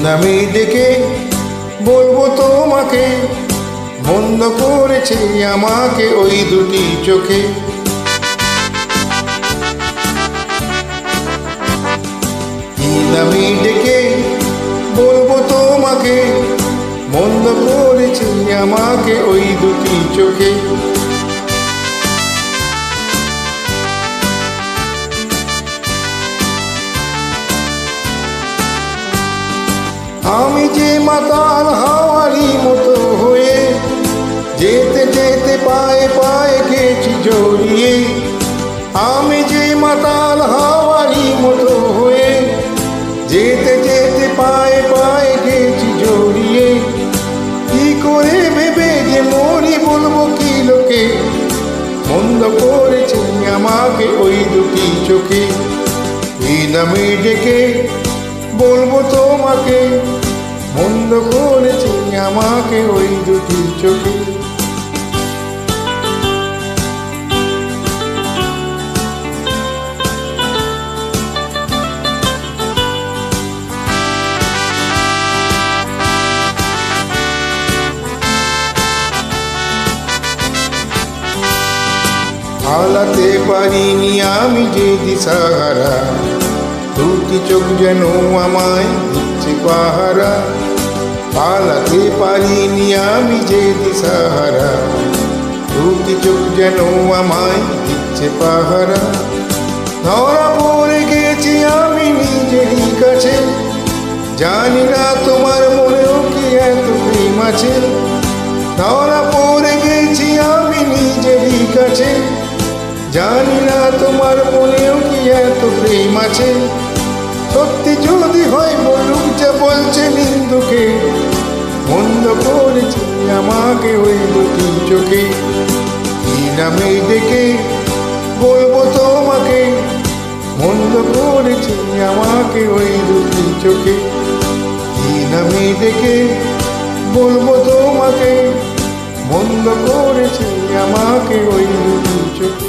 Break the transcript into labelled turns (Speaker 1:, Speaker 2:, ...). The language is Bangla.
Speaker 1: নামে ডেকে বলবো তোমাকে, বন্ধ করেছে আমাকে ওই দুটি চোখে। কি নামে ডেকে বলবো তোমাকে, বন্ধ করেছে আমাকে ওই দুটি চোখে। আমি যে মাতাল হাওয়ারি মতো হয়ে যেতে যেতে পায়ে পায়ে গেছি জড়িয়ে। আমি যে মাতাল হাওয়ারি মতো হয়ে যেতে যেতে পায়ে পায়ে গেছি জড়িয়ে। কি করে ভেবে যে মরি বলবো কি লোকে, বন্ধ করেছে আমাকে ওই দুটি চোখে। এই নামে ডেকে বলবো তোমাকে, বন্ধ করেছে আমাকে ওই দুটি চোখে। পালাতে পারিনি আমি যে দিশাহারা, দুটি চোখ যেন আমায় দিচ্ছে পাহারা। পালাতে পারিনি আমি যে দিশাহারা, দুটি চোখ যেন আমায় দিচ্ছে পাহারা। ধরা পড়ে গেছি আমি নিজেরই কাছে, জানি না তোমার মনেও কি এত প্রেম আছে। ধরা পড়ে গেছি আমি নিজেরই কাছে, জানি না তোমার মনেও কি এত প্রেম আছে। সত্যি যদি হয় বলুক যা বলছে নিন্দুকে, বন্ধ করেছে আমাকে ওই দুটি চোখে। কি নামে ডেকে বলবো তোমাকে, বন্ধ করেছে আমাকে ওই দুটি চোখে। কি নামে ডেকে বলবো তোমাকে, বন্ধ করেছে আমাকে ওই দুটি চোখে।